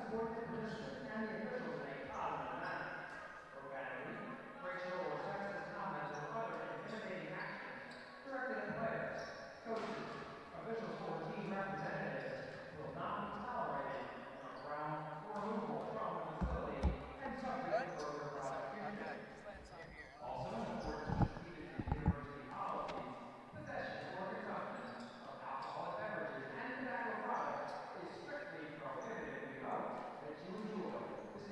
important that participants and the officials make positive manner. Profanity, racial or sexist comments, or other intimidating actions directed at players, coaches, officials, or team representatives will not be tolerated and are ground for removal from the facility and subject to further prosecution. Also, in accordance with strategic and university policies, possession or consumption of alcoholic beverages and tobacco products is strictly prohibited. We hope that you enjoy the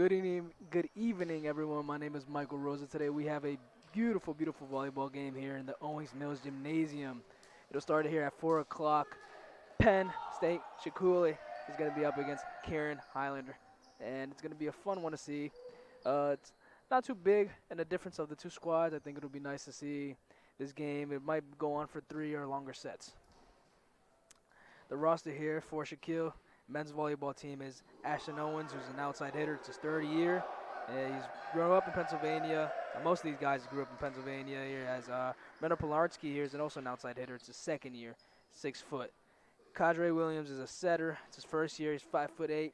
Good evening, everyone. My name is Michael Rosa. Today we have a beautiful, beautiful volleyball game here in the Owings Mills Gymnasium. It'll start here at 4 o'clock. Penn State Shikuli is going to be up against Karen Highlander, and it's going to be a fun one to see. It's not too big in the difference of the two squads. I think it'll be nice to see this game. It might go on for 3 or longer sets. The roster here for Shaquille men's volleyball team is Ashton Owens, who's an outside hitter. It's his third year. He's grown up in Pennsylvania. Most of these guys grew up in Pennsylvania. Here as Renner Polarski here is also an outside hitter. It's his second year, 6 foot. Kadre Williams is a setter. It's his first year. He's 5'8",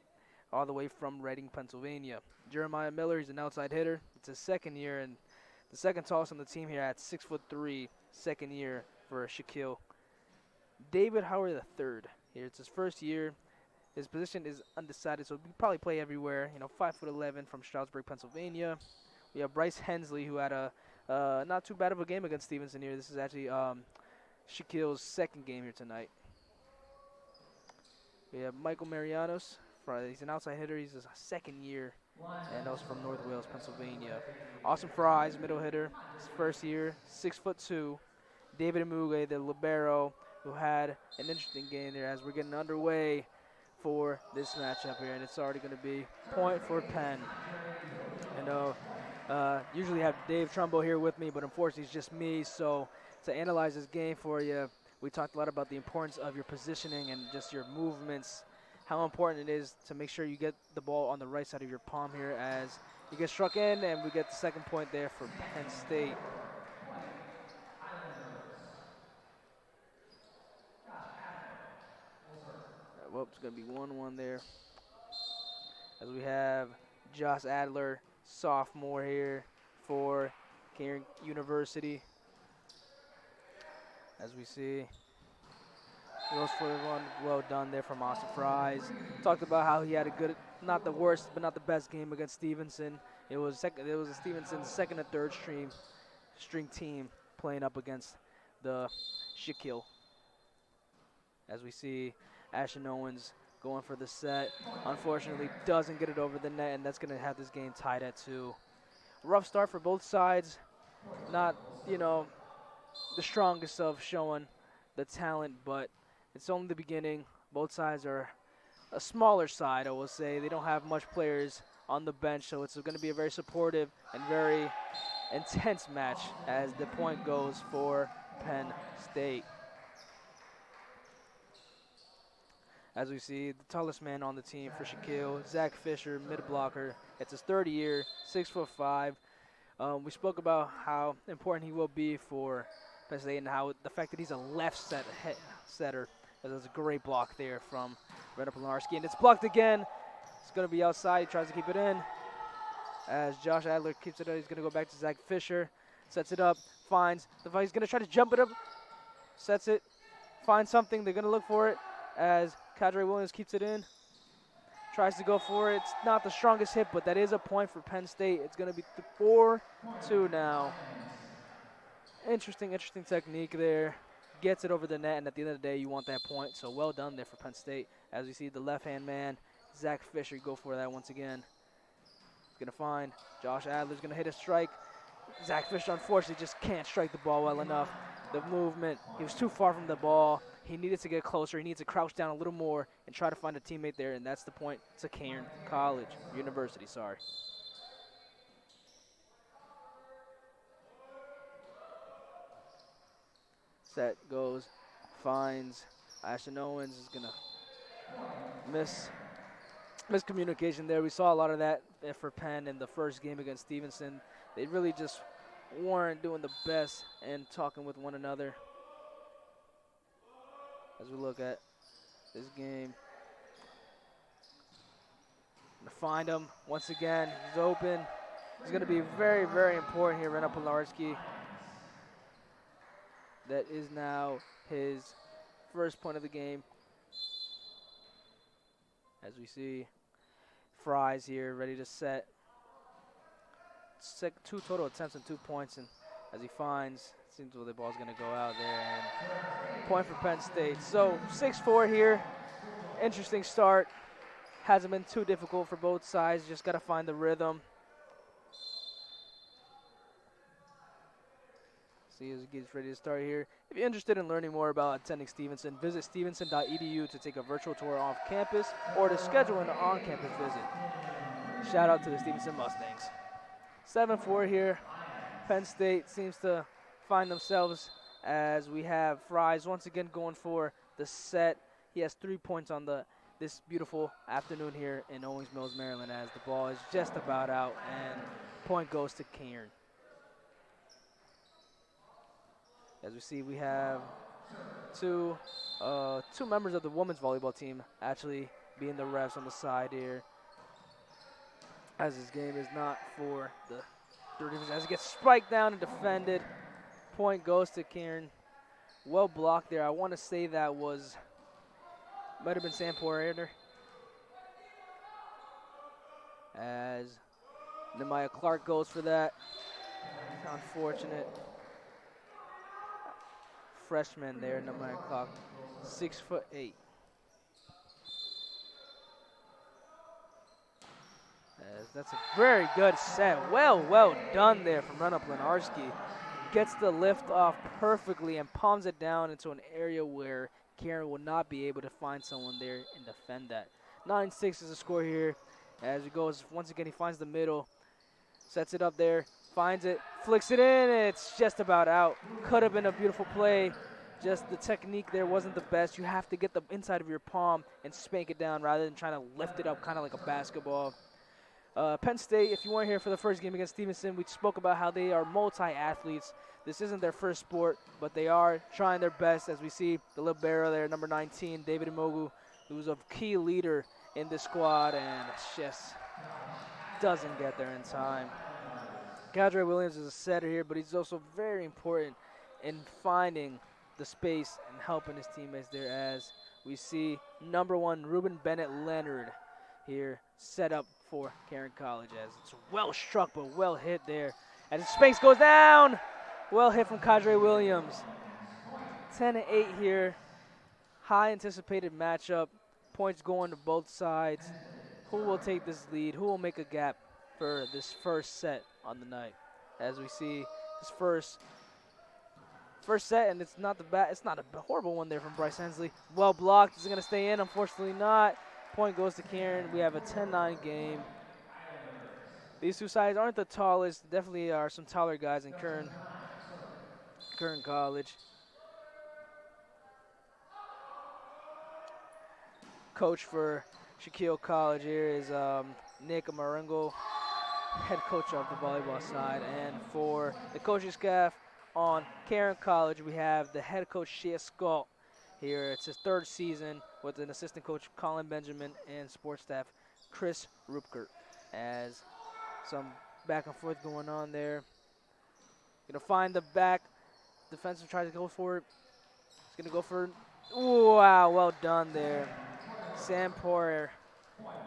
all the way from Reading, Pennsylvania. Jeremiah Miller, he's an outside hitter. It's his second year, and the second tallest on the team here at 6'3", second year for Shaquille. David Howard III here. It's his first year. His position is undecided, so he probably play everywhere. 5'11" from Stroudsburg, Pennsylvania. We have Bryce Hensley, who had a not too bad of a game against Stevenson here. This is actually Shaquille's second game here tonight. We have Michael Marianos. He's an outside hitter. He's his second year, and also from North Wales, Pennsylvania. Austin Fries, middle hitter. His first year, 6'2". David Amuge, the libero, who had an interesting game there as we're getting underway for this matchup here, and it's already going to be point for Penn. I know usually have Dave Trumbo here with me, but unfortunately it's just me. So to analyze this game for you, we talked a lot about the importance of your positioning and just your movements, how important it is to make sure you get the ball on the right side of your palm here as you get struck in, and we get the second point there for Penn State. Well, it's going to be 1-1 there as we have Josh Adler, sophomore here for Cairn University. As we see, goes for one, well done there from Austin Fries. Talked about how he had a good, not the worst, but not the best game against Stevenson. It was Stevenson's second and third string team playing up against the Shaquille. As we see Ashton Owens going for the set. Unfortunately, doesn't get it over the net, and that's going to have this game tied at 2. Rough start for both sides. Not, the strongest of showing the talent, but it's only the beginning. Both sides are a smaller side, I will say. They don't have much players on the bench, so it's going to be a very supportive and very intense match as the point goes for Penn State. As we see, the tallest man on the team for Shaquille, Zach Fisher, mid-blocker. It's his third year, 6'5". We spoke about how important he will be for Penn State and how the fact that he's a left setter. There's a great block there from Renner Polarski, and it's blocked again. It's going to be outside. He tries to keep it in. As Josh Adler keeps it up, he's going to go back to Zach Fisher. Sets it up, finds the fight. He's going to try to jump it up. Sets it, finds something. They're going to look for it as Kadre Williams keeps it in. Tries to go for it. It's not the strongest hit, but that is a point for Penn State. It's going to be 4-2 now. Interesting technique there. Gets it over the net, and at the end of the day, you want that point. So well done there for Penn State. As we see the left-hand man, Zach Fisher, go for that once again. He's going to find Josh Adler's going to hit a strike. Zach Fisher, unfortunately, just can't strike the ball well enough. The movement, he was too far from the ball. He needed to get closer. He needs to crouch down a little more and try to find a teammate there, and that's the point to Cairn University. Set goes, finds Ashton Owens is going to miscommunication there. We saw a lot of that for Penn in the first game against Stevenson. They really just weren't doing the best and talking with one another. As we look at this game, gonna find him once again. He's open. He's going to be very, very important here, Renner Polarski. That is now his first point of the game. As we see Fries here ready to set. Two total attempts and 2 points, and as he finds, it seems the ball's going to go out there, and point for Penn State. So 6-4 here. Interesting start. Hasn't been too difficult for both sides. Just got to find the rhythm. See as it gets ready to start here. If you're interested in learning more about attending Stevenson, visit stevenson.edu to take a virtual tour off campus or to schedule an on-campus visit. Shout out to the Stevenson Mustangs. 7-4 here. Penn State seems to find themselves as we have Fries once again going for the set. He has 3 points on this beautiful afternoon here in Owings Mills, Maryland, as the ball is just about out and point goes to Cairn. As we see, we have two members of the women's volleyball team actually being the refs on the side here, as this game is not for the third division. As it gets spiked down and defended, point goes to Cairn. Well blocked there. I want to say that might have been Sam Poirier. As Nehemiah Clark goes for that. Unfortunate. Freshman there, Nehemiah Clark, 6'8". As that's a very good set. Well done there from Rena Plenarski. Gets the lift off perfectly and palms it down into an area where Cairn will not be able to find someone there and defend that. 9-6 is the score here. As he goes, once again, he finds the middle, sets it up there, finds it, flicks it in, and it's just about out. Could have been a beautiful play. Just the technique there wasn't the best. You have to get the inside of your palm and spank it down rather than trying to lift it up kind of like a basketball. Penn State, if you weren't here for the first game against Stevenson, we spoke about how they are multi-athletes. This isn't their first sport, but they are trying their best, as we see the libero there, number 19, David Imogu, who's a key leader in this squad, and just doesn't get there in time. Cadre Williams is a setter here, but he's also very important in finding the space and helping his teammates there, as we see number 1, Ruben Bennett Leonard here set up for Cairn College, as it's well struck but well hit there. As Spanks goes down, well hit from Cadre Williams. 10-8 here, high anticipated matchup, points going to both sides. Who will take this lead? Who will make a gap for this first set on the night? As we see this first set, and it's not a horrible one there from Bryce Hensley. Well blocked. Is it going to stay in? Unfortunately not. Point goes to Cairn. We have a 10-9 game. These two sides aren't the tallest. Definitely are some taller guys in Kern College. Coach for Shaquille College here is Nick Marengo, head coach of the volleyball side. And for the coaching staff on Cairn College, we have the head coach, Shea Scott, here. It's his 3rd season with an assistant coach, Colin Benjamin, and sports staff, Chris Rupkert. As some back and forth going on there. Gonna find the back. Defensive tries to go for it. He's gonna go for it. Ooh, wow, well done there. Sam Poirier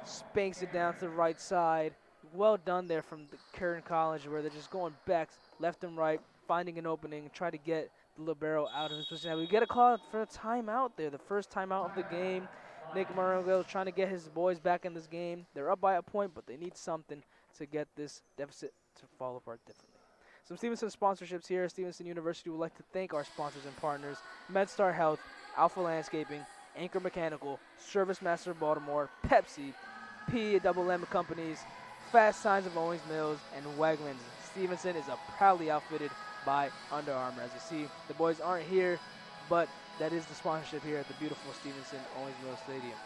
spanks it down to the right side. Well done there from the Cairn College, where they're just going back, left and right, finding an opening, try to get the libero out of his position. We get a call for a timeout there, the first timeout of the game. Nick Marengo trying to get his boys back in this game. They're up by a point, but they need something to get this deficit to fall apart differently. Some Stevenson sponsorships here. Stevenson University would like to thank our sponsors and partners: MedStar Health, Alpha Landscaping, Anchor Mechanical, Service Master Baltimore, Pepsi, P&M Companies, Fast Signs of Owings Mills, and Wegmans. Stevenson is proudly outfitted by Under Armour. As you see, the boys aren't here, but that is the sponsorship here at the beautiful Stevenson Owings Mills Stadium.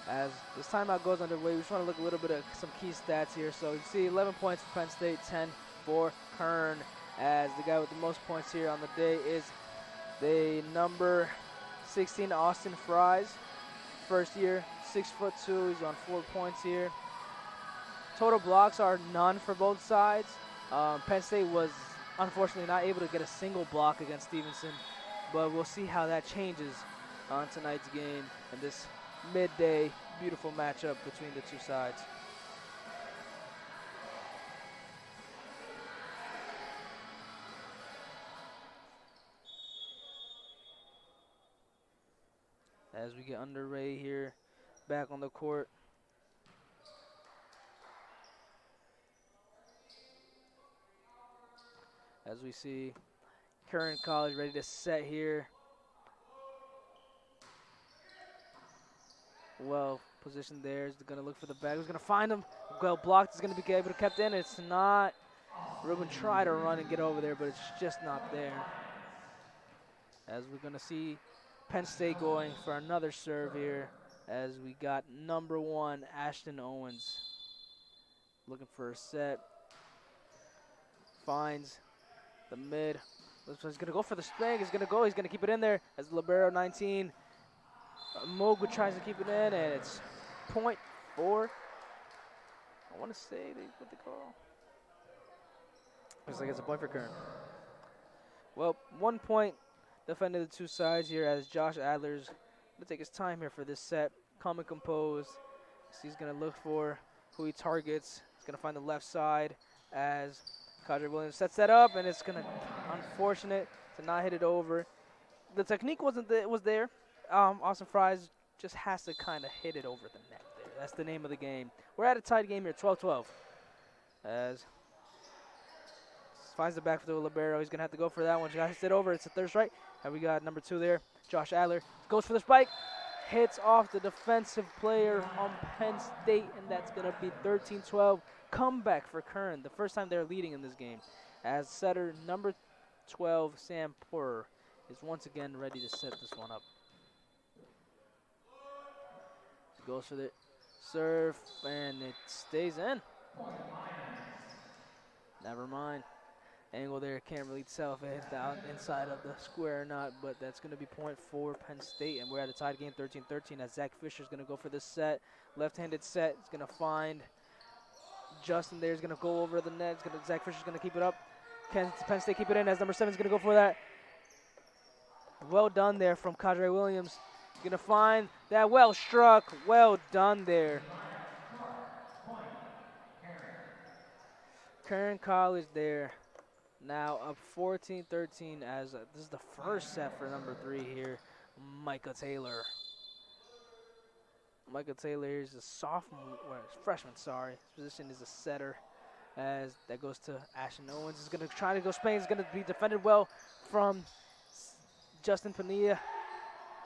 As this timeout goes underway, we just want to look a little bit at some key stats here. So you see 11 points for Penn State, 10 for Kern, as the guy with the most points here on the day is the number 16, Austin Fries. First year, 6'2". He's on 4 points here. Total blocks are none for both sides. Penn State was unfortunately not able to get a single block against Stevenson, but we'll see how that changes on tonight's game and this midday beautiful matchup between the two sides. as we get underway here, back on the court. As we see Kern College ready to set here. Well positioned there. Is going to look for the bag. Who's going to find him? Well blocked. Is going to be able to kept in. It's not. Ruben tried to run and get over there, but it's just not there. As we're going to see Penn State going for another serve here, as we got number 1, Ashton Owens, looking for a set. Finds the mid. He's going to go for the spring. He's going to go. He's going to keep it in there as the libero 19. Mogu tries to keep it in, and it's .4. I want to say what they call. Looks like it's a point for Kern. Well, 1 point defending the two sides here as Josh Adler's going to take his time here for this set. Calm and composed. So he's going to look for who he targets. He's going to find the left side as Kadri Williams sets that up, and it's going to unfortunate to not hit it over. The technique was there. Austin Fries just has to kind of hit it over the net there. That's the name of the game. We're at a tied game here, 12-12. As finds the back for the libero. He's going to have to go for that one. Hits it over. It's a third strike. And we got number 2 there, Josh Adler. Goes for the spike. Hits off the defensive player on Penn State, and that's going to be 13-12. Comeback for Kern, the first time they're leading in this game. As setter number 12, Sam Porter, is once again ready to set this one up. He goes for the serve, and it stays in. Never mind. Angle there, can't really tell if it hit the inside of the square or not, but that's going to be point for Penn State, and we're at a tied game, 13-13, as Zach Fisher's going to go for this set. Left-handed set. He's going to find Justin there. He's going to go over the net. Zach Fisher's going to keep it up. Can Penn State keep it in as number 7's going to go for that? Well done there from Kadri Williams. He's going to find that. Well struck. Well done there. Kern College there. Now up 14-13 as this is the first set for number 3 here, Micah Taylor. Micah Taylor is a freshman, sorry. His position is a setter as that goes to Ashton Owens. He's going to try to go Spain. He's going to be defended well from Justin Padilla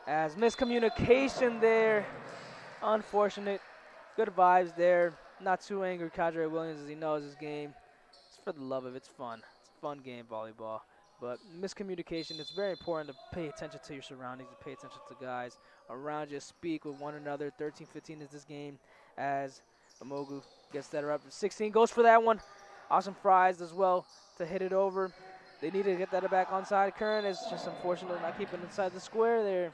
as miscommunication there. Unfortunate. Good vibes there. Not too angry Kadri Williams as he knows his game. It's for the love of it. It's fun. Fun game, volleyball, but miscommunication, it's very important to pay attention to your surroundings, to pay attention to guys around you, speak with one another. 13-15 is this game as Amogu gets that up. 16 goes for that one. Awesome Fries as well to hit it over. They need to get that back onside. Kern is just unfortunate not keeping inside the square there.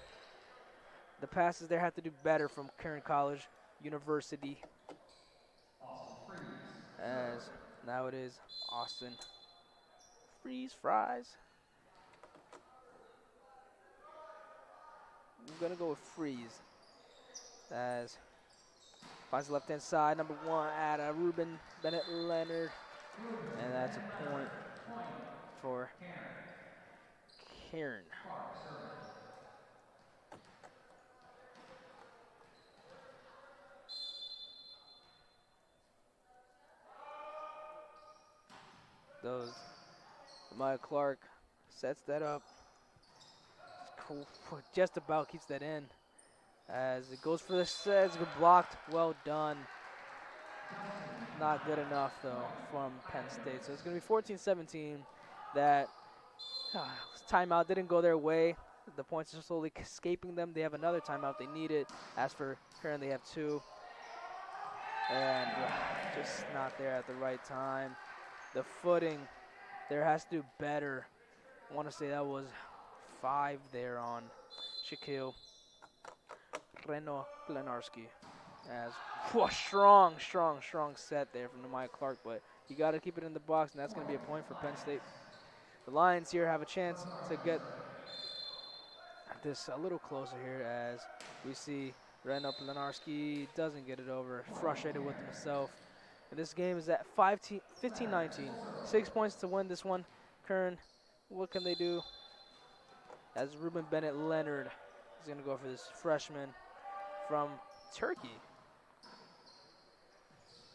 The passes there have to do better from Kern College University. As now it is Austin Fries. I'm going to go with Freeze. As finds the left-hand side, number 1 at Ruben Bennett Leonard. And that's a point for Karen. Maya Clark sets that up. Cool. Just about keeps that in. As it goes for the set, it's been blocked. Well done. Not good enough, though, from Penn State. So it's going to be 14-17. That timeout didn't go their way. The points are slowly escaping them. They have another timeout they need it. As for Karen, they have 2. And just not there at the right time. The footing, there has to do better. I want to say that was 5 there on Shaquille Reno Plenarski. As strong set there from Maya Clark, but you got to keep it in the box, and that's going to be a point for Penn State. The Lions here have a chance to get this a little closer here as we see Reno Plenarski doesn't get it over, frustrated with himself. And this game is at 15-19. 6 points to win this one. Kern, what can they do? As Ruben Bennett Leonard He's going to go for this freshman from Turkey.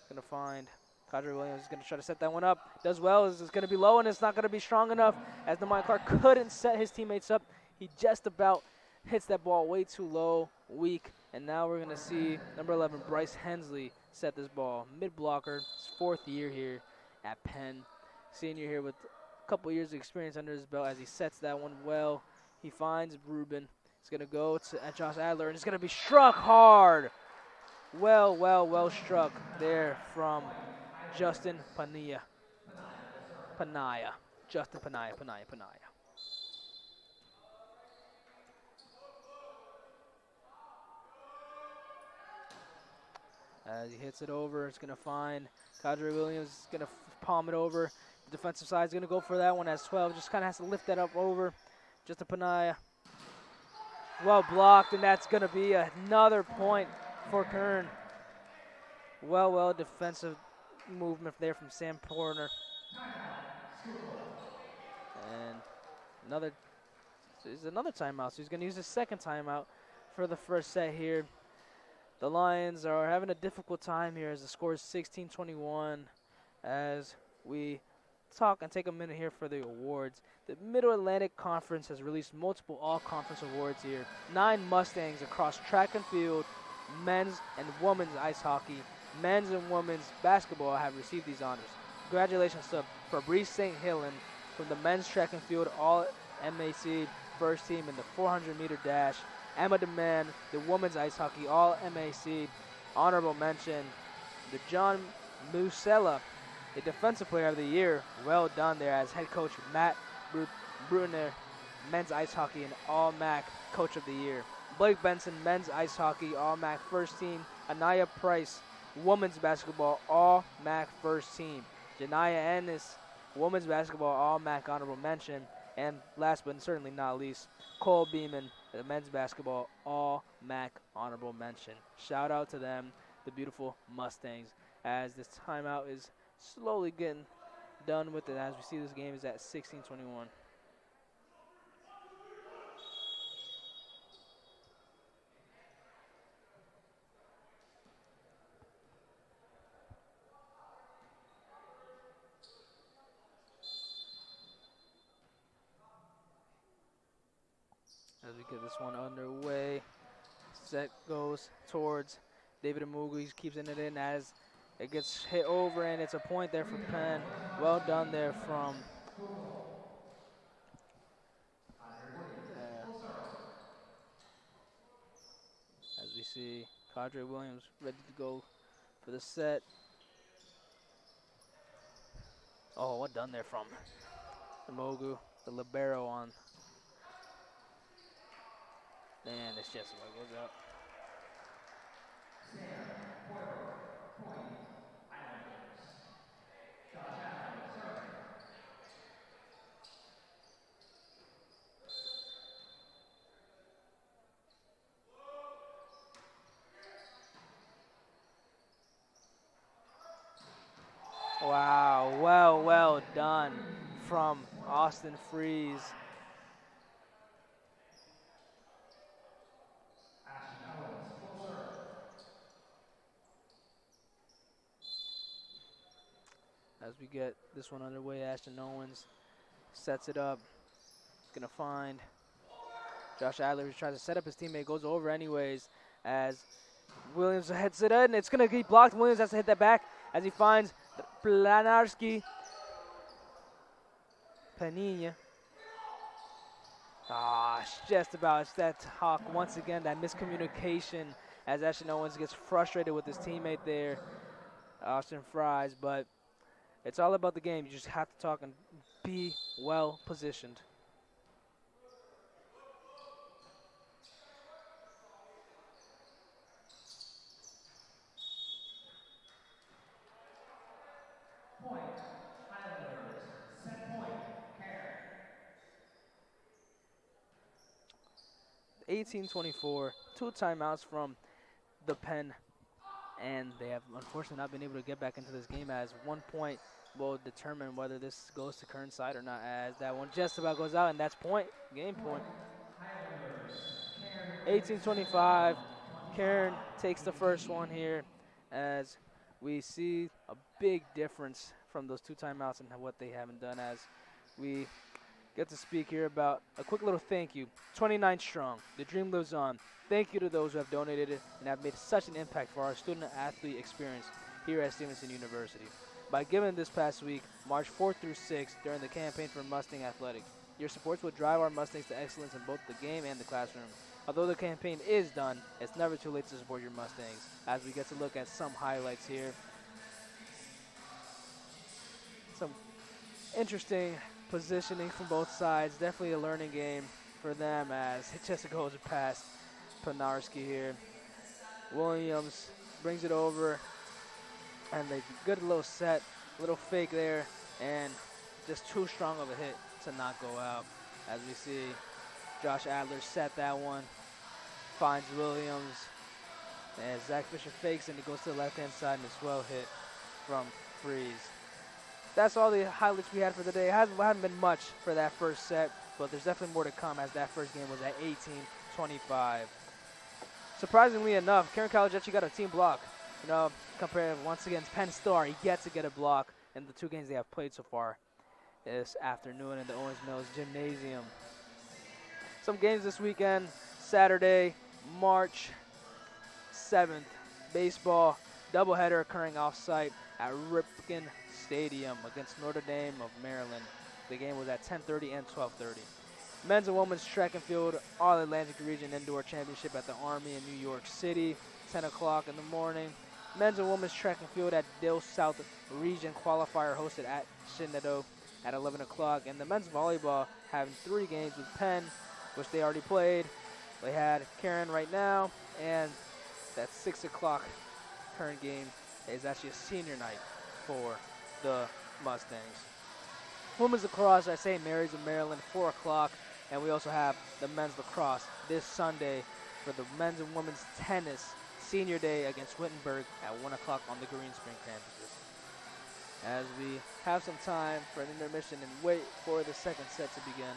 Going to find Kadri Williams is going to try to set that one up. Does well. It's going to be low, and it's not going to be strong enough as Demond Clark couldn't set his teammates up. He just about hits that ball way too low, weak. And now we're going to see number 11, Bryce Hensley, set this ball. Mid-blocker, his 4th year here at Penn. Senior here with a couple years of experience under his belt as he sets that one well. He finds Ruben. He's going to go to Josh Adler, and it's going to be struck hard. Well struck there from Justin Panaya. Justin Panaya. As he hits it over, it's going to find Kadri Williams. Is going to palm it over. The defensive side is going to go for that one as 12. Just kind of has to lift that up over. Justin Panaya. Well blocked, and that's going to be another point for Kern. Well defensive movement there from Sam Porter. And another timeout. So he's going to use his second timeout for the first set here. The Lions are having a difficult time here as the score is 16-21 as we talk and take a minute here for the awards. The Middle Atlantic Conference has released multiple all-conference awards here. 9 Mustangs across track and field, men's and women's ice hockey, men's and women's basketball have received these honors. Congratulations to Fabrice St. Hillen from the men's track and field All-MAC first team in the 400-meter dash. Emma DeMann, the women's ice hockey All-MAC honorable mention. The John Musella, the defensive player of the year. Well done there as head coach Matt Brunner, men's ice hockey and All-MAC coach of the year. Blake Benson, men's ice hockey All-MAC first team. Anaya Price, women's basketball All-MAC first team. Janaya Ennis, women's basketball All-MAC honorable mention. And last but certainly not least, Cole Beeman, the men's basketball All-MAC honorable mention. Shout out to them, the beautiful Mustangs, as this timeout is slowly getting done with it as we see this game is at 16-21. As we get this one underway, set goes towards David Amugu. He keeps it in as it gets hit over, and it's a point there for Penn. Well done there from as we see Kadri Williams ready to go for the set. Oh, what done there from Amugu, the libero on. And it's just what goes up. Wow, well done from Austin Freeze. As we get this one underway, Ashton Owens sets it up. He's going to find Josh Adler, who tries to set up his teammate, goes over anyways as Williams heads it in. It's going to get blocked. Williams has to hit that back as he finds Planarski. Panina. Just about. It's that talk once again, that miscommunication as Ashton Owens gets frustrated with his teammate there, Austin Fries, but it's all about the game. You just have to talk and be well positioned. Point, Highlanders, set point, Cairn. 18-24, 2 timeouts from the Penn, and they have unfortunately not been able to get back into this game as 1 point will determine whether this goes to Kern's side or not, as that one just about goes out, and that's point, game point. Highlanders, Cairn 18-25. Karen takes the first one here as we see a big difference from those 2 timeouts and what they haven't done, as we get to speak here about a quick little thank you. 29 strong. The dream lives on. Thank you to those who have donated and have made such an impact for our student-athlete experience here at Stevenson University. By giving this past week, March 4th through 6th, during the campaign for Mustang Athletics. Your supports will drive our Mustangs to excellence in both the game and the classroom. Although the campaign is done, it's never too late to support your Mustangs, as we get to look at some highlights here. Some interesting positioning from both sides. Definitely a learning game for them, as it just goes past Panarski here. Williams brings it over, and they good little set, little fake there, and just too strong of a hit to not go out. As we see, Josh Adler set that one, finds Williams, and Zach Fisher fakes, and he goes to the left-hand side, and it's well hit from Freeze. That's all the highlights we had for the day. It hadn't been much for that first set, but there's definitely more to come, as that first game was at 18-25. Surprisingly enough, Karen College actually got a team block. You know, compared once again to Penn Star, he gets to get a block in the 2 games they have played so far this afternoon in the Owens Mills Gymnasium. Some games this weekend. Saturday, March 7th, baseball doubleheader occurring off-site at Ripken Stadium against Notre Dame of Maryland. The game was at 10:30 and 12:30. Men's and women's track and field All-Atlantic Region Indoor Championship at the Army in New York City, 10 o'clock in the morning. Men's and women's track and field at Dill South Region Qualifier hosted at Shenandoah at 11 o'clock. And the men's volleyball having 3 games with Penn, which they already played. They had Karen right now, and that 6 o'clock current game is actually a senior night for the Mustangs. Women's lacrosse at St. Mary's of Maryland, 4 o'clock. And we also have the men's lacrosse this Sunday for the men's and women's tennis senior day against Wittenberg at 1 o'clock on the Green Spring campuses. As we have some time for an intermission and wait for the second set to begin.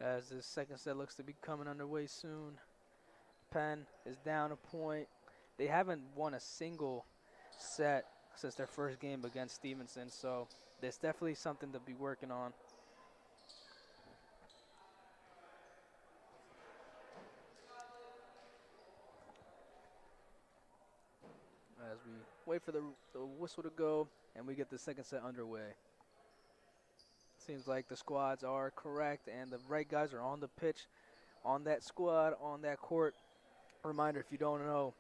As this second set looks to be coming underway soon. Penn is down a point. They haven't won a single set since their first game against Stevenson, so there's definitely something to be working on. As we wait for the whistle to go and we get the second set underway. Seems like the squads are correct and the right guys are on the pitch, on that squad, on that court. Reminder, if you don't know,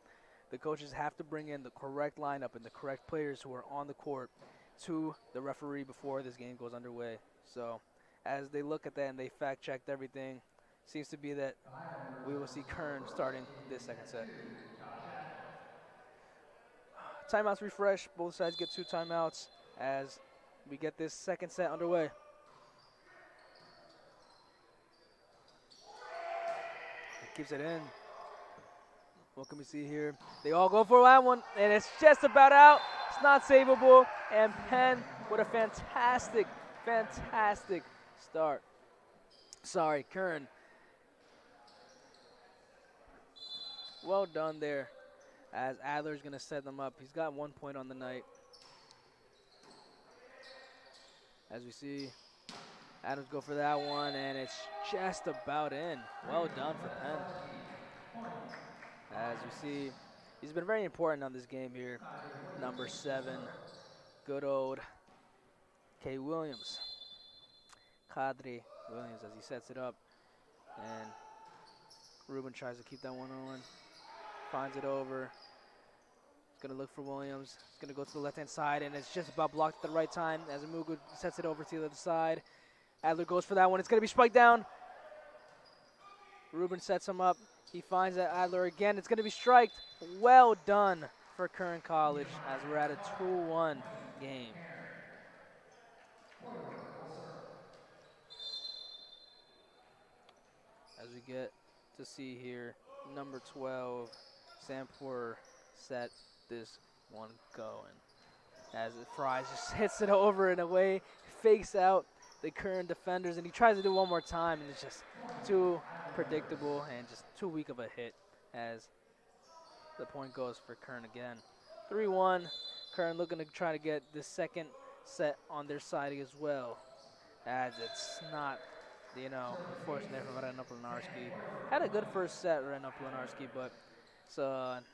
the coaches have to bring in the correct lineup and the correct players who are on the court to the referee before this game goes underway. So as they look at that and they fact-checked everything, seems to be that we will see Kern starting this second set. Timeouts refresh. Both sides get 2 timeouts as we get this second set underway. Keeps it in. What can we see here? They all go for that one, and it's just about out. It's not savable, and Penn with a fantastic, fantastic start. Sorry, Kern. Well done there, as Adler's going to set them up. He's got 1 point on the night. As we see, Adams go for that one, and it's just about in. Well done for Penn. As you see, he's been very important on this game here. Number 7, good old K. Williams. Kadri Williams as he sets it up. And Ruben tries to keep that one on. Finds it over. He's going to look for Williams. He's going to go to the left-hand side, and it's just about blocked at the right time as Amugu sets it over to the other side. Adler goes for that one. It's going to be spiked down. Ruben sets him up. He finds that Adler again. It's going to be striked. Well done for Kern College as we're at a 2-1 game. As we get to see here, number 12, Sampor set this one going. As Fries just hits it over in a way, fakes out the Kern defenders, and he tries to do one more time, and it's just too predictable and just too weak of a hit as the point goes for Kern again. 3-1, Kern looking to try to get the second set on their side as well, as it's not, unfortunate for Reno Plenarski. Had a good first set, Reno Plenarski, but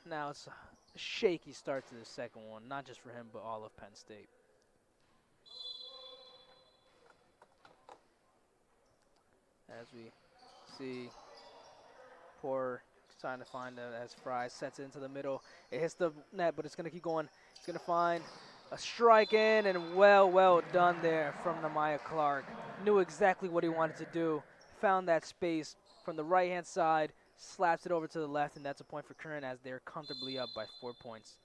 now it's a shaky start to the second one, not just for him, but all of Penn State. As we see Poor trying to find it as Fry sets it into the middle. It hits the net, but it's going to keep going. It's going to find a strike in, and well done there from Nehemiah Clark. Knew exactly what he wanted to do. Found that space from the right-hand side, slaps it over to the left, and that's a point for Kern as they're comfortably up by 4 points.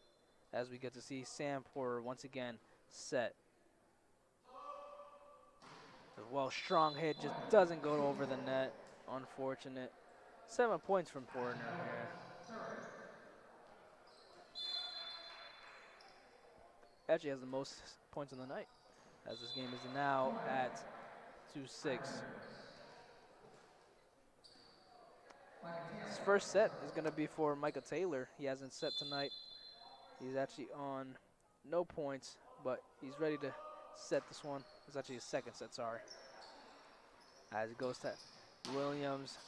As we get to see Sam Porter once again set. A strong hit just doesn't go over the net. Unfortunate. 7 points from Porter here. Actually has the most points in the night, as this game is now at 2-6. His first set is going to be for Micah Taylor. He hasn't set tonight. He's actually on no points, but he's ready to set this one. It's actually his second set, sorry. As it goes to Williams.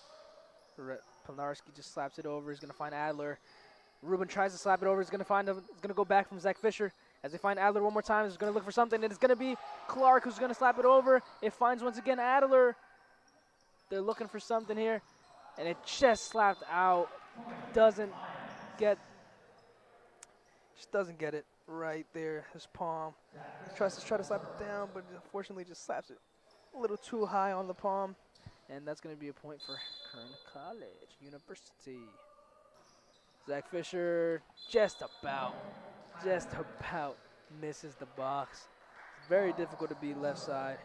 Plenarski just slaps it over. He's going to find Adler. Ruben tries to slap it over. He's going to go back from Zach Fisher. As they find Adler one more time, he's going to look for something, and it's going to be Clark who's going to slap it over. It finds once again Adler. They're looking for something here, and it just slapped out. Doesn't get it right there. His palm. Tries to slap it down, but unfortunately just slaps it a little too high on the palm, and that's going to be a point for Kern College University. Zach Fisher just about misses the box. It's very difficult to be left side.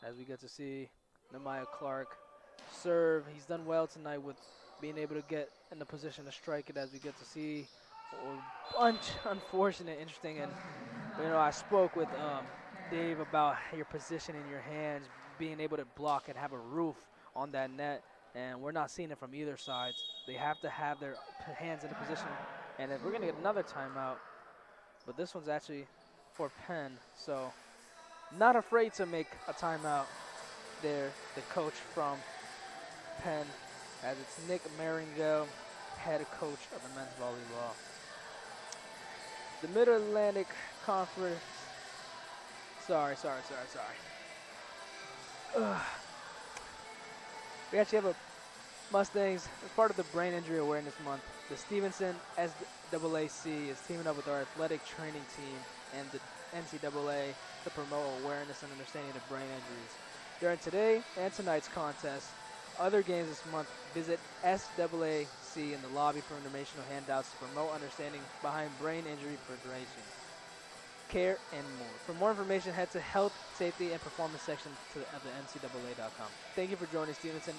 As we get to see Nehemiah Clark serve. He's done well tonight with being able to get in the position to strike it, as we get to see a bunch unfortunate, interesting, and I spoke with Dave about your position in your hands, being able to block and have a roof on that net, and we're not seeing it from either side. They have to have their hands in a position, and if we're going to get another timeout, but this one's actually for Penn, so not afraid to make a timeout there, the coach from Penn, as it's Nick Maringale, head coach of the men's volleyball. The Mid-Atlantic Conference, sorry. We actually have a Mustangs as part of the Brain Injury Awareness Month. The Stevenson SAAC is teaming up with our athletic training team and the NCAA to promote awareness and understanding of brain injuries. During today and tonight's contest, other games this month, visit SAAC in the lobby for informational handouts to promote understanding behind brain injury prevention, care, and more. For more information, head to Health, Safety, and Performance section of the NCAA.com. Thank you for joining Stevenson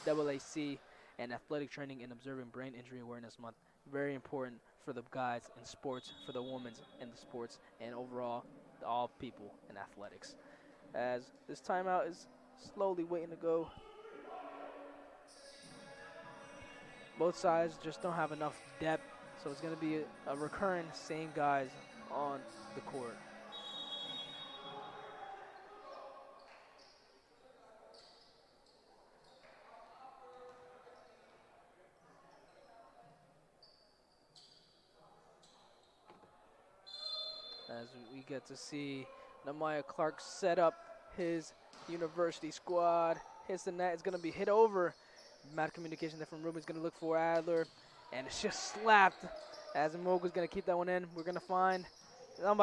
SAAC and Athletic Training and observing Brain Injury Awareness Month. Very important for the guys in sports, for the women in the sports, and overall, all people in athletics. As this timeout is slowly waiting to go. Both sides just don't have enough depth, so it's going to be a recurring same guys on the court. As we get to see Nehemiah Clark set up his university squad, hits the net, it's going to be hit over. Bad communication there from Ruben's going to look for Adler, and it's just slapped as Mogu's going to keep that one in. We're going to find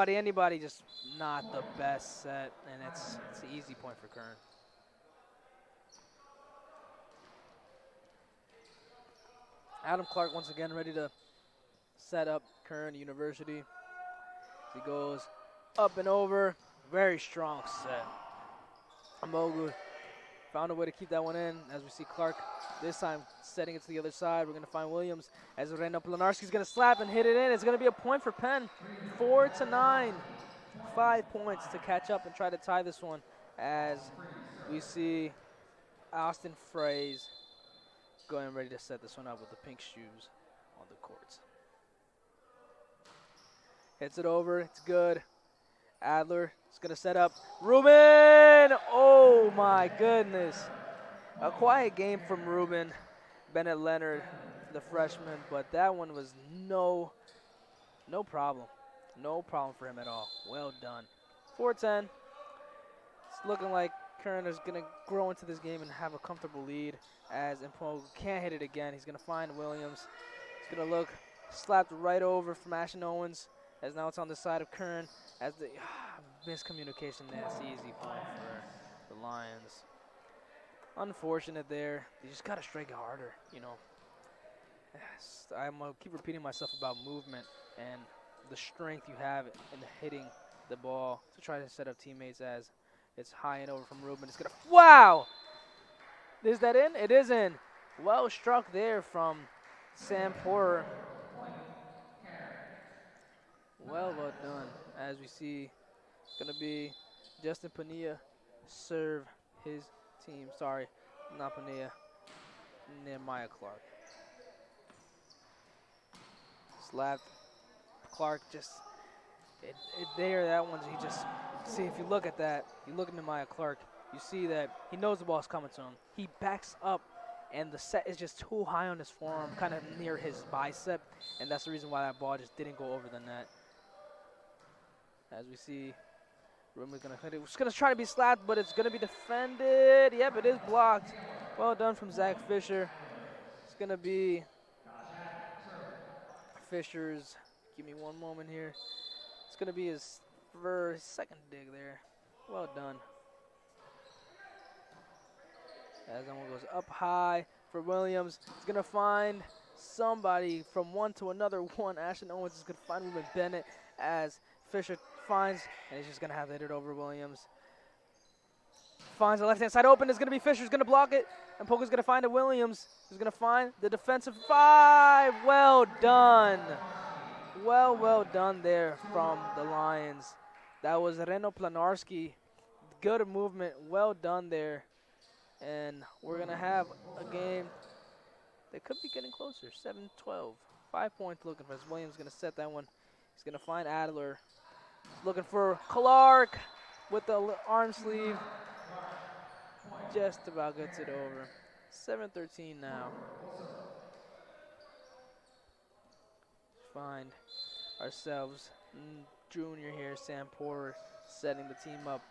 anybody, just not the best set, and it's an easy point for Kern. Adam Clark once again ready to set up Kern University. He goes up and over. Very strong set. Amogu found a way to keep that one in as we see Clark this time setting it to the other side. We're going to find Williams as Reno Planarski's going to slap and hit it in. It's going to be a point for Penn. 4-9. 5 points to catch up and try to tie this one as we see Austin Fraze going ready to set this one up with the pink shoes on the courts. Hits it over. It's good. Adler is going to set up. Ruben! Oh, my goodness. A quiet game from Ruben Bennett Leonard, the freshman, but that one was no problem. No problem for him at all. Well done. 4-10. It's looking like Kern is going to grow into this game and have a comfortable lead as Impogo can't hit it again. He's going to find Williams. He's going to look slapped right over from Ashton Owens as now it's on the side of Kern as the miscommunication. That's easy point for the Lions. Unfortunate there. You just got to strike it harder, you know. I'm going to keep repeating myself about movement and the strength you have in hitting the ball to try to set up teammates as it's high and over from Ruben. It's going to, wow! Is that in? It is in. Well struck there from Sam Porter. Well done. As we see, it's going to be Justin Pania serve his team. Sorry, not Pania. Nehemiah Clark. Slapped. Clark just, there, that one's, he just, see, if you look at that, you look at Nehemiah Clark, you see that he knows the ball's coming to him. He backs up, and the set is just too high on his forearm, kind of near his bicep, and that's the reason why that ball just didn't go over the net. As we see, Ruben's going to hit it. It's going to try to be slapped, but it's going to be defended. Yep, it is blocked. Well done from Zach Fisher. It's going to be Fisher's, give me one moment here. It's going to be his second dig there. Well done. As that one goes up high for Williams. He's going to find somebody from one to another one. Ashton Owens is going to find Ruben Bennett as Fisher finds, and he's just going to have to hit it over Williams. Finds the left-hand side open. It's going to be Fisher's going to block it. And Poker's going to find it. Williams is going to find the defensive 5. Well done. Well done there from the Lions. That was Reno Planarski. Good movement. Well done there. And we're going to have a game that could be getting closer. 7-12. 5 points looking for us. Williams going to set that one. He's going to find Adler. Looking for Clark with the arm sleeve. Just about gets it over. 7-13 now. Find ourselves junior here, Sam Porter, setting the team up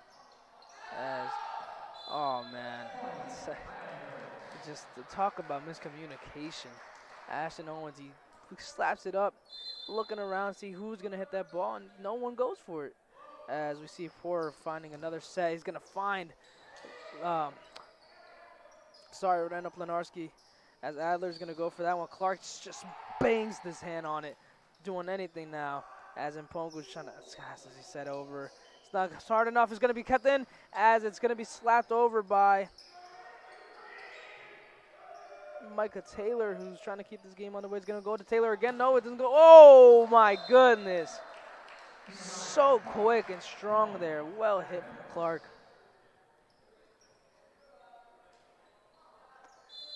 as, oh man, just to talk about miscommunication. Ashton Owens, he slaps it up, looking around, see who's going to hit that ball, and no one goes for it. As we see Porter finding another set, he's going to find, Reno Planarski, as Adler's going to go for that one. Clark just bangs his hand on it, doing anything now, as Mpongu's trying to, as he set over. It's not hard enough. It's going to be kept in, as it's going to be slapped over by Micah Taylor, who's trying to keep this game on the way. It's going to go to Taylor again. No, it doesn't go. Oh, my goodness. So quick and strong there. Well hit from Clark.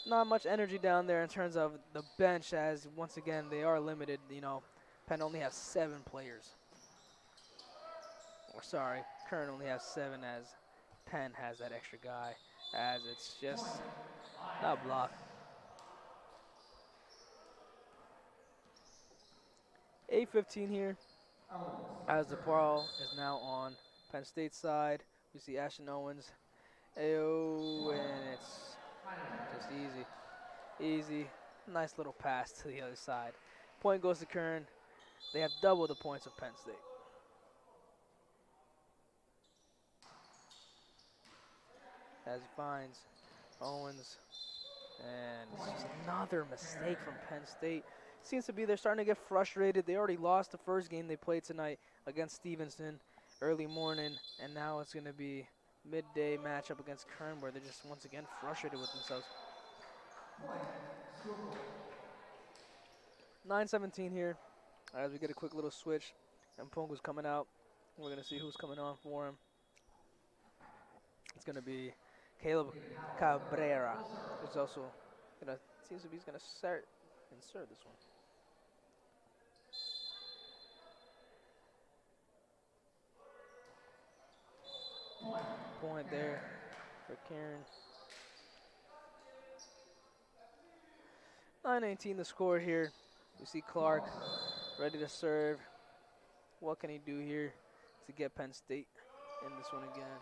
Not much energy down there in terms of the bench, as once again they are limited. You know, Penn only has 7 players. Or sorry, Kern only has 7, as Penn has that extra guy, as it's just not blocked. 8:15 here, as the ball is now on Penn State side. We see Ashton Owens. Ayo, and it's just easy. Nice little pass to the other side. Point goes to Kern. They have double the points of Penn State. As he finds Owens, And it's just another mistake from Penn State. Seems to be they're starting to get frustrated. They already lost the first game they played tonight against Stevenson early morning, and now it's going to be midday matchup against Kern, where they're just once again frustrated with themselves. 9:17 here as we get a quick little switch, and Pungu's coming out. We're going to see who's coming on for him. It's going to be Caleb Cabrera, who's also going to, seems to be he's going to start and serve this one. Point there for Karen. 9:18 the score here. We see Clark ready to serve. What can he do here to get Penn State in this one again?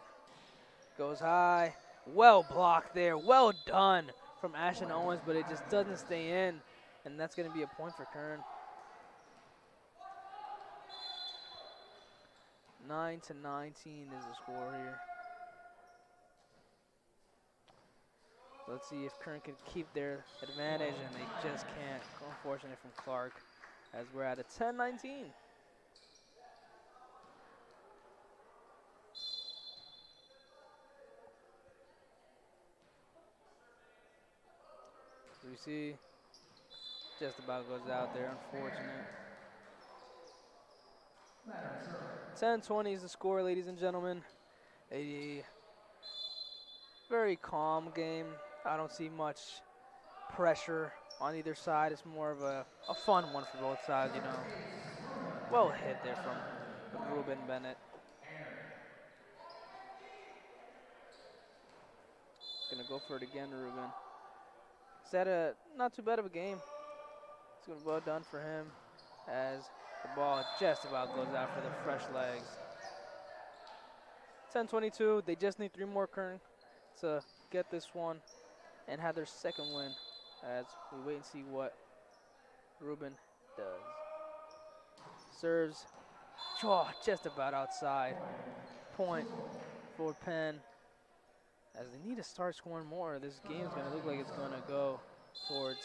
Goes high. Well blocked there. Well done from Ashton Owens, but it just doesn't stay in. And that's going to be a point for Kern. 9-19 is the score here. Let's see if Kern can keep their advantage, and they just can't. Unfortunate from Clark, as we're at a 10-19. We see just about goes out there, unfortunate. 10-20 is the score, ladies and gentlemen. A very calm game. I don't see much pressure on either side. It's more of a fun one for both sides, you know. Well hit there from Ruben Bennett. Gonna go for it again, Ruben. Is that not too bad of a game? It's gonna be well done for him as the ball just about goes out for the fresh legs. 10-22, they just need 3 more Kern to get this one and have their second win as we wait and see what Ruben does. Serves, just about outside. Point for Penn as they need to start scoring more. This game is going to look like it's going to go towards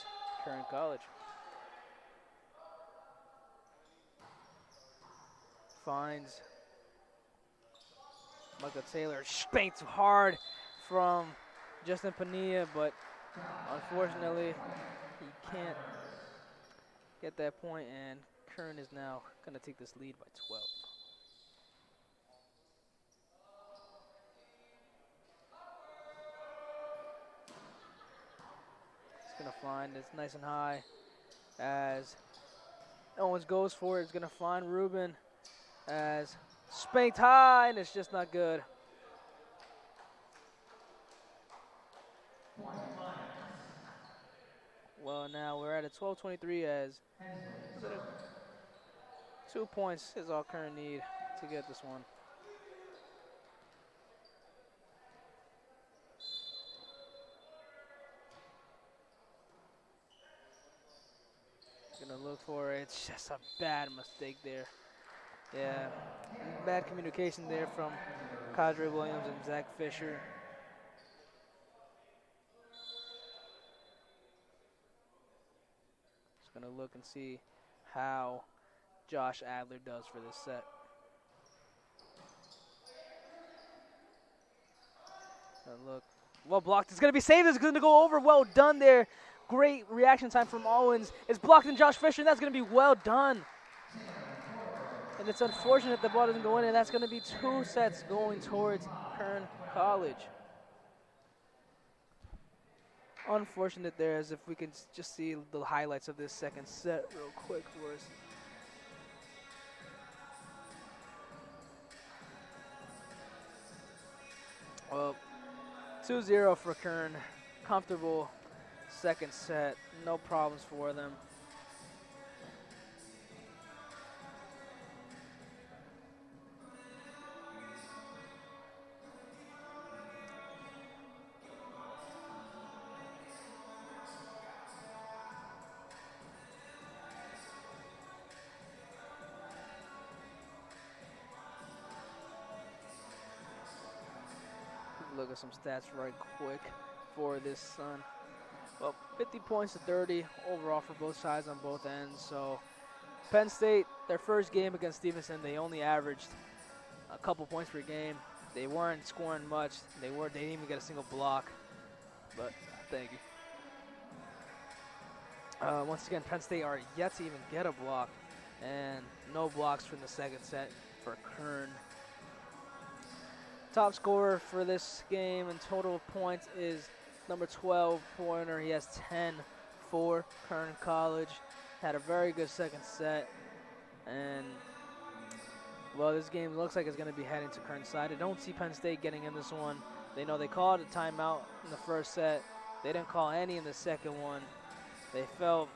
Kern College. Finds Michael Taylor, spanked hard from Justin Padilla, but unfortunately he can't get that point, and Kern is now going to take this lead by 12. It's going to find it's nice and high as Owens goes for it. It's going to find Ruben as spanked high, and it's just not good. Well, now we're at a 12-23 as 2 points is all Kern need to get this one. Gonna look for it. It's just a bad mistake there. Yeah, bad communication there from Kadre Williams and Zach Fisher. Just gonna look and see how Josh Adler does for this set. Look, well blocked. It's gonna be saved. It's gonna go over. Well done there. Great reaction time from Owens. It's blocked in Josh Fisher, and that's gonna be well done. And it's unfortunate the ball doesn't go in, and that's gonna be 2 sets going towards Kern College. Unfortunate there, as if we can just see the highlights of this second set real quick for us. Well, 2-0 for Kern. Comfortable second set. No problems for them. Look at some stats right quick for this son. Well, 50 points to 30 overall for both sides on both ends. So Penn State, their first game against Stevenson, they only averaged a couple points per game. They weren't scoring much. They didn't even get a single block. But thank you. Once again, Penn State are yet to even get a block, and no blocks from the second set for Kern. Top scorer for this game in total of points is number 12 Pointer. He has 10 for Kern College. Had a very good second set, and well, this game looks like it's going to be heading to Kern's side. I don't see Penn State getting in this one. They know they called a timeout in the first set. They didn't call any in the second one. They felt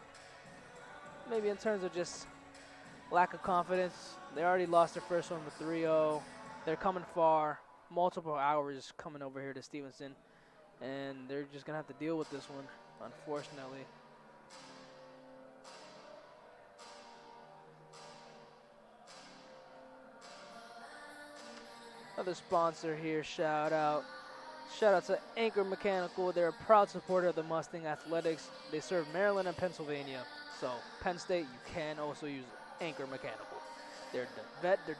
maybe in terms of just lack of confidence. They already lost their first one with 3-0. They're coming far. Multiple hours coming over here to Stevenson, and they're just going to have to deal with this one, unfortunately. Another sponsor here, shout out to Anchor Mechanical. They're a proud supporter of the Mustang Athletics. They serve Maryland and Pennsylvania. So Penn State, you can also use Anchor Mechanical. They're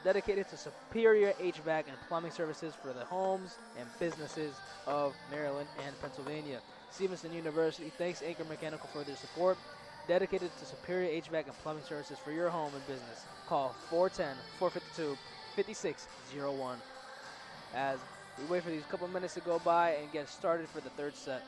dedicated to superior HVAC and plumbing services for the homes and businesses of Maryland and Pennsylvania. Stevenson University thanks Anchor Mechanical for their support. Dedicated to superior HVAC and plumbing services for your home and business. Call 410-452-5601. As we wait for these couple minutes to go by and get started for the third set.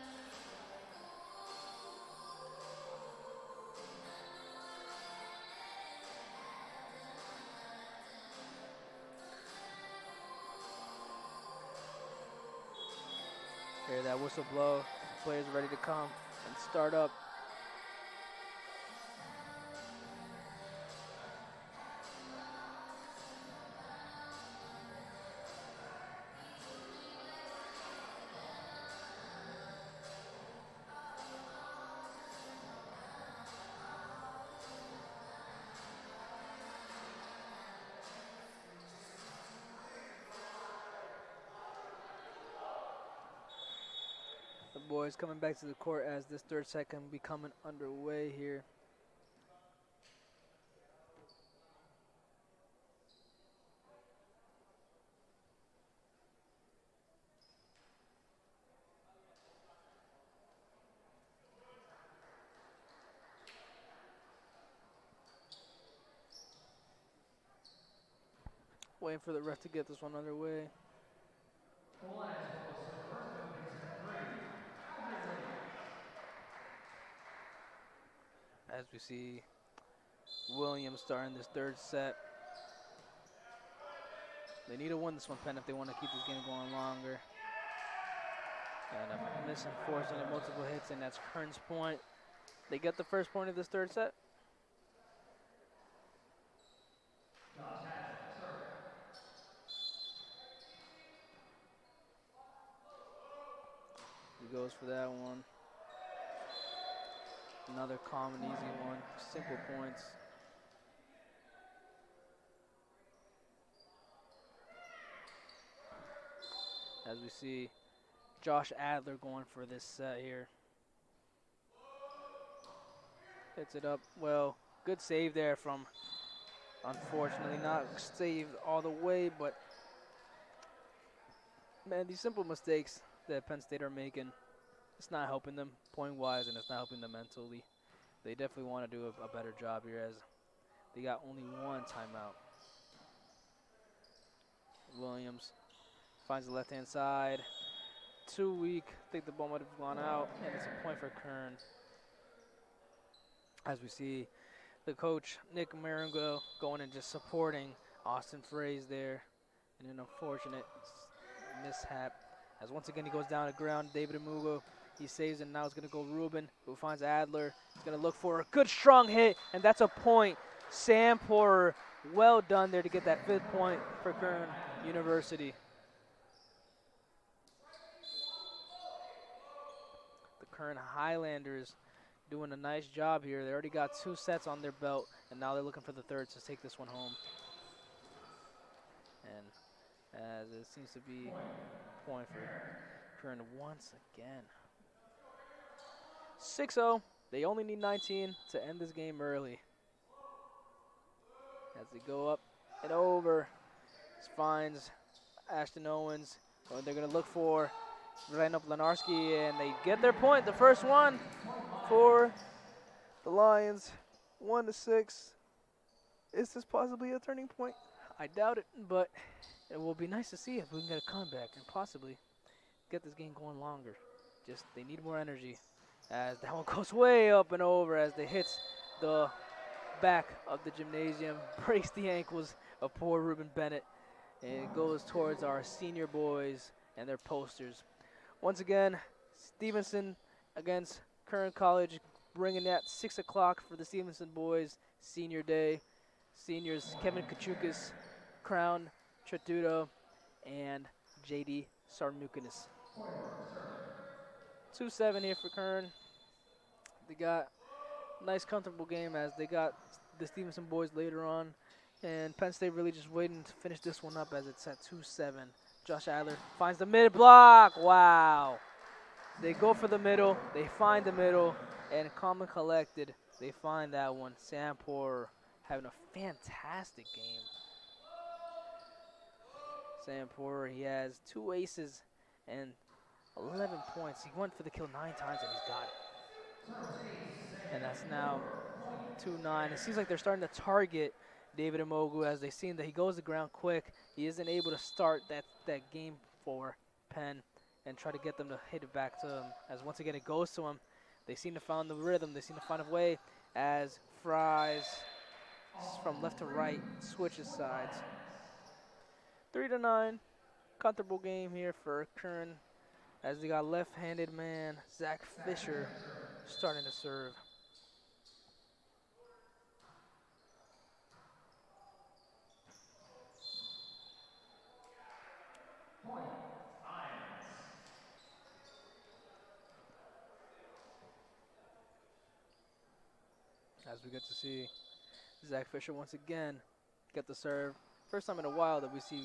Hear that whistle blow. Players ready to come and start up. The boys coming back to the court as this third set can be coming underway here. Waiting for the ref to get this one underway. As we see Williams starting this third set. They need to win this one, Penn, if they want to keep this game going longer. And a missing forcing at multiple hits, and that's Kern's point. They get the first point of this third set. He goes for that one. Another calm and easy one. Simple points. As we see Josh Adler going for this set here. Hits it up. Well, good save there from, unfortunately, not saved all the way, but man, these simple mistakes that Penn State are making, it's not helping them point-wise, and it's not helping them mentally. They definitely want to do a better job here as they got only one timeout. Williams finds the left-hand side. Too weak. I think the ball might have gone out, and it's a point for Kern. As we see the coach, Nick Maringo, going and just supporting Austin Fraze there in an unfortunate mishap. As once again he goes down to ground, David Amugo, he saves it, and now it's going to go Ruben, who finds Adler. He's going to look for a good strong hit, and that's a point. Sam Porter, well done there to get that 5th point for Kern University. The Kern Highlanders doing a nice job here. They already got 2 sets on their belt, and now they're looking for the third to take this one home. And as it seems to be point for Kern once again. 6-0. They only need 19 to end this game early. As they go up and over, finds Ashton Owens. What they're going to look for Reno Planarski, and they get their point. The first one for the Lions, 1-6. Is this possibly a turning point? I doubt it, but it will be nice to see if we can get a comeback and possibly get this game going longer. Just they need more energy. As that one goes way up and over as they hit the back of the gymnasium, breaks the ankles of poor Ruben Bennett, and it goes towards our senior boys and their posters. Once again, Stevenson against Kern College, bringing that 6 o'clock for the Stevenson boys senior day. Seniors Kevin Kachukas, Crown Tratudo, and J.D. Sarnukinis. 2-7 here for Kern. They got a nice, comfortable game as they got the Stevenson boys later on. And Penn State really just waiting to finish this one up as it's at 2-7. Josh Adler finds the mid-block. Wow. They go for the middle. They find the middle. And calm and collected, they find that one. Sam Poor having a fantastic game. Sam Poor, he has 2 aces and 11 points. He went for the kill 9 times and he's got it. And that's now 2-9. It seems like they're starting to target David Imogu as they seen that he goes to ground quick. He isn't able to start that game for Penn and try to get them to hit it back to him. As once again it goes to him. They seem to find the rhythm. They seem to find a way as Fries from left to right switches sides. 3-9. Comfortable game here for Kern as they got left-handed man Zach Fisher starting to serve. As we get to see Zach Fisher once again get the serve. First time in a while that we see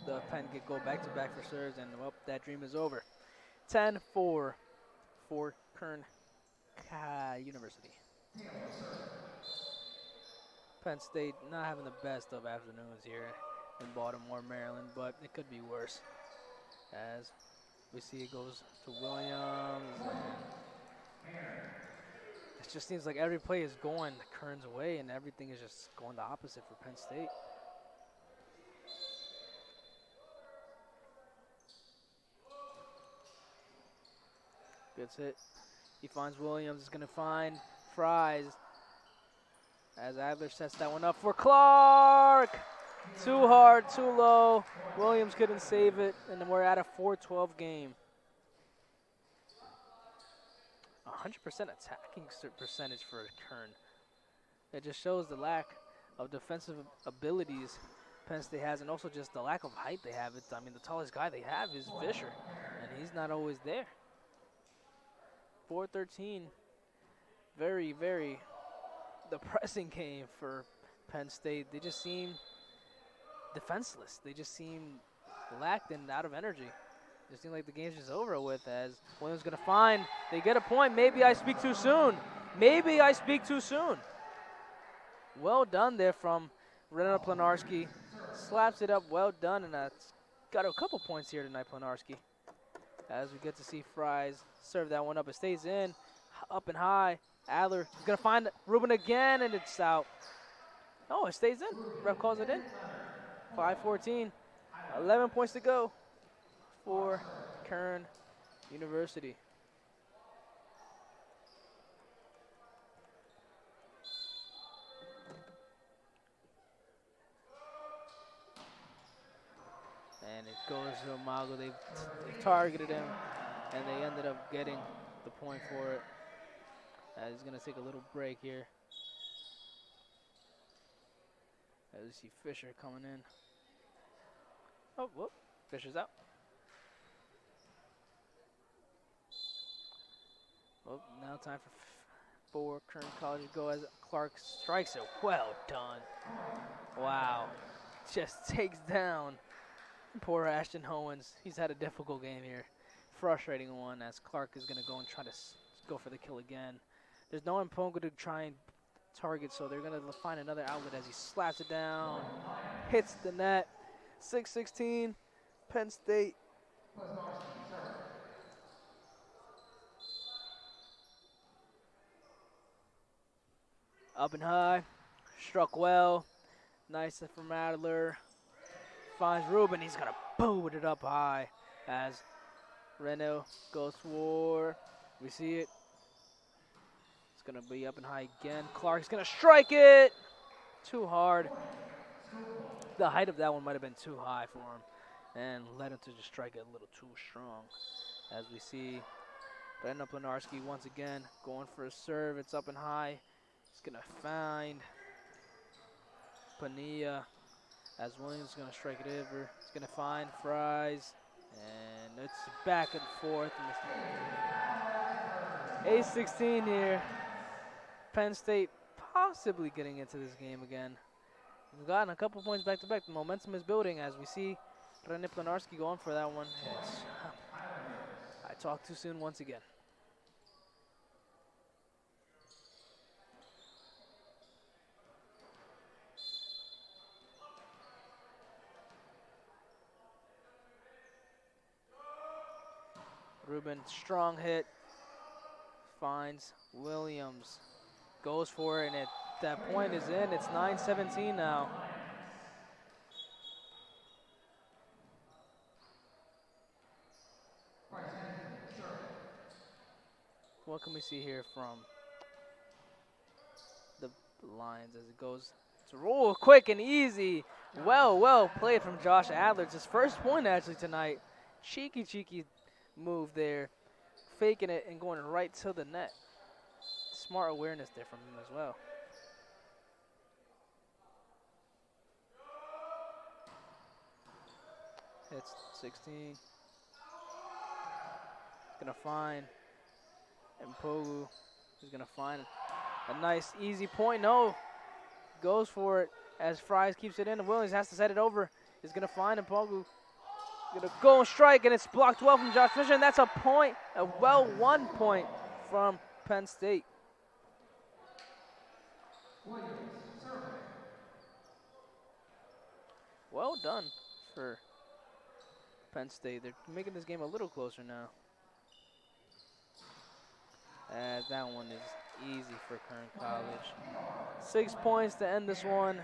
the Penn go back-to-back for serves, and well, that dream is over. 10-4 for Kern University. Penn State not having the best of afternoons here in Baltimore, Maryland, but it could be worse. As we see it goes to Williams. It just seems like every play is going Kern's way, and everything is just going the opposite for Penn State. Gets hit. He finds Williams. Is going to find Fries. As Adler sets that one up for Clark. Too hard, too low. Williams couldn't save it, and then we're at a 4-12 game. 100% attacking percentage for Kern. It just shows the lack of defensive abilities Penn State has, and also just the lack of height they have. I mean, the tallest guy they have is Fisher, and he's not always there. 4-13. Very, very depressing game for Penn State. They just seem defenseless. They just seem lacked and out of energy. It seems like the game's just over with as Williams going to find. They get a point. Maybe I speak too soon. Maybe I speak too soon. Well done there from Reno Planarski. Slaps it up. Well done. And that's got a couple points here tonight, Planarski. As we get to see Fries serve that one up. It stays in. Up and high. Adler is going to find Ruben again, and it's out. Oh, it stays in. Ref calls it in. 5-14. 11 points to go for Kern University. And it goes to Amago. They've targeted him, and they ended up getting the point for it. He's going to take a little break here. As we see Fisher coming in. Oh, whoop. Fisher's out. Well, now time for Kern College to go as Clark strikes it. Well done. Wow. Just takes down poor Ashton Owens. He's had a difficult game here. Frustrating one as Clark is going to go and try to go for the kill again. There's no Mpongo to try and target, so they're going to find another outlet as he slaps it down, hits the net. 6-16, Penn State. Up and high, struck well. Nice from Adler. Finds Ruben, he's going to boot it up high as Reno goes for, we see it. It's going to be up and high again. Clark's going to strike it. Too hard. The height of that one might have been too high for him and led him to just strike it a little too strong. As we see Reno Planarski once again going for a serve. It's up and high. He's going to find Pania as Williams is going to strike it over. He's going to find Fries. And it's back and forth. 8-16 here. Penn State possibly getting into this game again. We've gotten a couple points back to back. The momentum is building as we see Rene Planarski going for that one. Yes. I talked too soon once again. Ruben, strong hit, finds Williams, goes for it, and that point is in. It's 9-17 now. What can we see here from the Lions as it goes to roll quick and easy? Well played from Josh Adler. It's his first point actually tonight. Cheeky move there, faking it and going right to the net. Smart awareness there from him as well. It's 16. Gonna find Mpogu. He's gonna find a nice easy point. No, goes for it as Fries keeps it in. Williams has to set it over. He's gonna find Mpogu. Gonna go and strike, and it's blocked well from Josh Fisher, and that's a point, a well-won point from Penn State. Well done for Penn State. They're making this game a little closer now. That one is easy for Kern College. 6 points to end this one,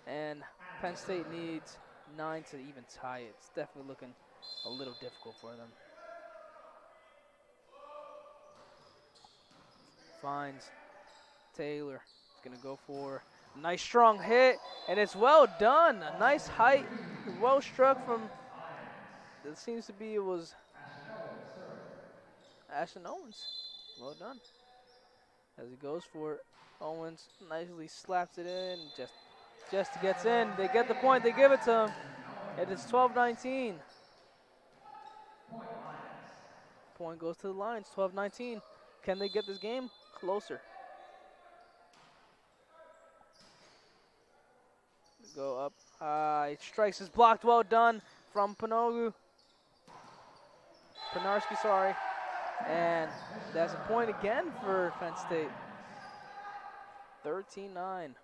and Penn State needs 9 to even tie it. It's definitely looking a little difficult for them. Finds Taylor. He's going to go for a nice strong hit, and it's well done. A nice height, well struck from, it seems to be, it was Ashton Owens. Well done. As he goes for it, Owens nicely slaps it in, just gets in. They get the point, they give it to him. And it's 12-19. Point goes to the Lions, 12-19. Can they get this game closer? Go up high, strikes is blocked, well done from Panogu. Penarski, sorry. And that's a point again for Penn State. 13-9.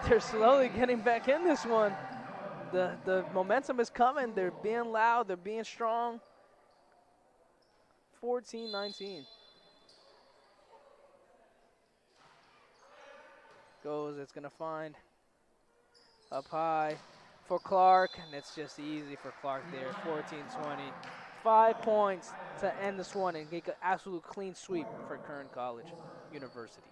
They're slowly getting back in this one. The momentum is coming. They're being loud. They're being strong. 14-19. Goes. It's going to find up high for Clark. And it's just easy for Clark there. 14-20. 5 points to end this one and make an absolute clean sweep for Kern College University.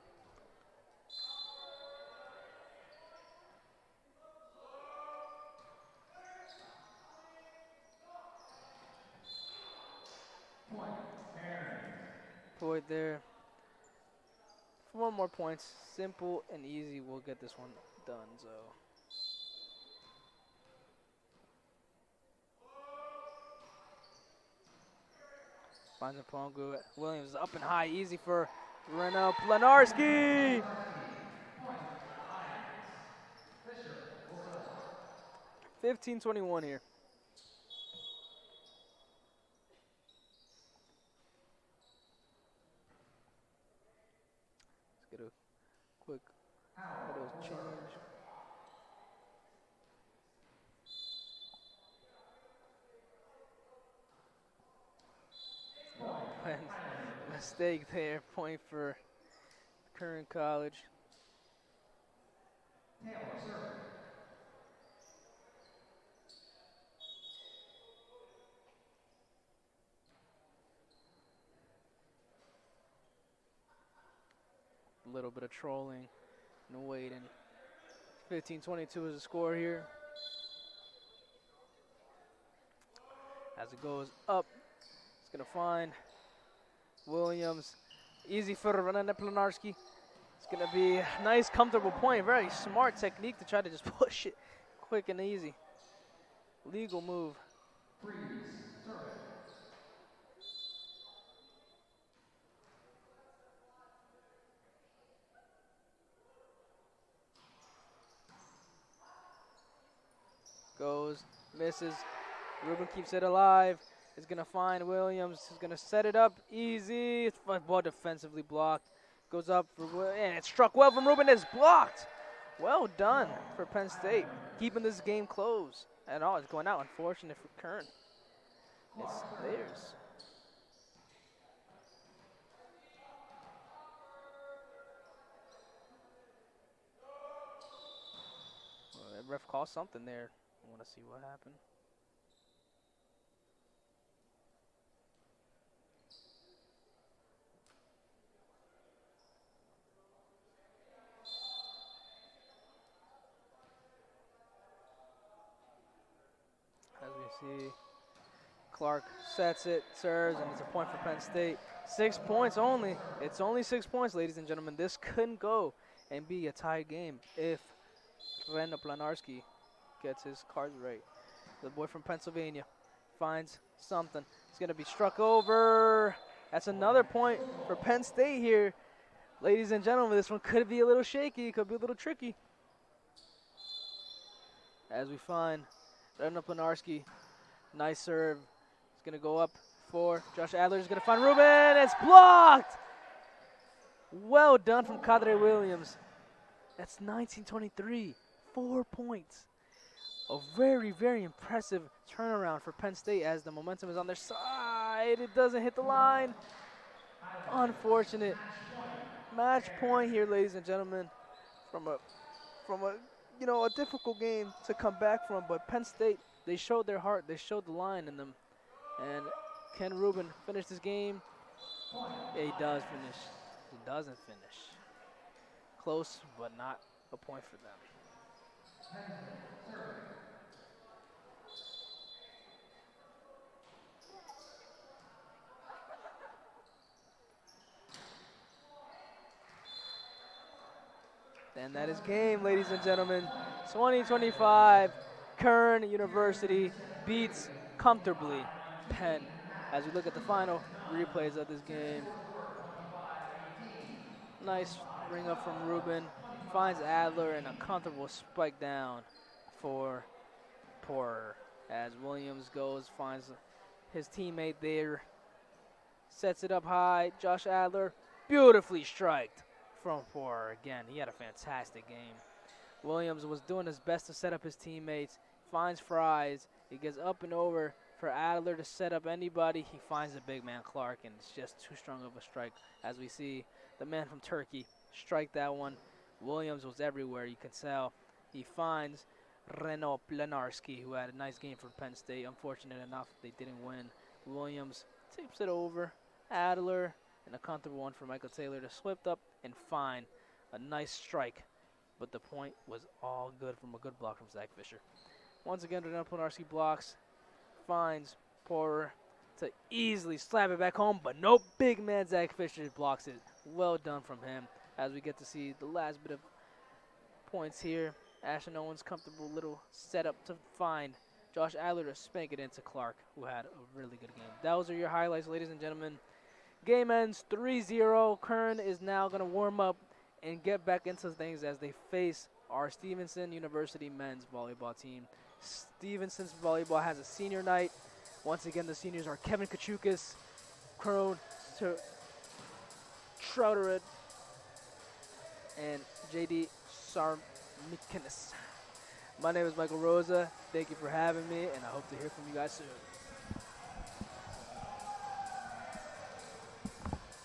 Point there. 4 more points. Simple and easy. We'll get this one done. So. Finds a Pongu. Williams up and high. Easy for Reno Planarski. 15-21 here. Let's get a quick little change. Mistake there. Point for Kern College. A little bit of trolling and waiting. 15-22 is the score here. As it goes up, it's going to find Williams. Easy for Renan Planarski. It's going to be a nice, comfortable point. Very smart technique to try to just push it quick and easy. Legal move. Goes, misses. Ruben keeps it alive. Is going to find Williams. He's going to set it up easy. It's well defensively blocked. Goes up for and it struck well from Ruben. It's blocked. Well done for Penn State, keeping this game close. And all it's going out. Unfortunate for Kern. It's theirs. Well, the ref called something there. I want to see what happened. As we see, Clark sets it, serves, and it's a point for Penn State. 6 points only. It's only 6 points, ladies and gentlemen. This couldn't go and be a tied game if Renan Planarski gets his cards right. The boy from Pennsylvania finds something. It's going to be struck over. That's another point for Penn State here. Ladies and gentlemen, this one could be a little shaky. Could be a little tricky. As we find Renan Planarski. Nice serve. It's going to go up for Josh Adler. Is going to find Ruben. It's blocked. Well done from Kadre Williams. That's 19-23. 4 points. A very, very impressive turnaround for Penn State as the momentum is on their side. It doesn't hit the line. Unfortunate. Match point here, ladies and gentlemen, from a difficult game to come back from. But Penn State, they showed their heart. They showed the line in them. And can Ruben finish this game? Yeah, he does finish. He doesn't finish. Close, but not a point for them. And that is game, ladies and gentlemen. 2025, Kern University beats comfortably Penn. As we look at the final replays of this game. Nice bring up from Ruben. Finds Adler and a comfortable spike down for Porter. As Williams goes, finds his teammate there. Sets it up high. Josh Adler beautifully striked from Porter. Again, he had a fantastic game. Williams was doing his best to set up his teammates. Finds Fries. He gets up and over for Adler to set up anybody. He finds the big man Clark, and it's just too strong of a strike. As we see the man from Turkey strike that one. Williams was everywhere, you can tell. He finds Renan Planarski, who had a nice game for Penn State. Unfortunate enough, they didn't win. Williams tips it over. Adler, and a comfortable one for Michael Taylor to sweep up and find a nice strike. But the point was all good from a good block from Zach Fisher. Once again, Renan Planarski blocks, finds Porter to easily slap it back home, but nope, big man Zach Fisher blocks it. Well done from him. As we get to see the last bit of points here. Ashton Owens comfortable little setup to find Josh Adler to spank it into Clark, who had a really good game. Those are your highlights, ladies and gentlemen. Game ends 3-0. Kern is now going to warm up and get back into things as they face our Stevenson University men's volleyball team. Stevenson's volleyball has a senior night. Once again, the seniors are Kevin Kachukas, Crone Troutered, and JD Sarmikinis. My name is Michael Rosa. Thank you for having me, and I hope to hear from you guys soon.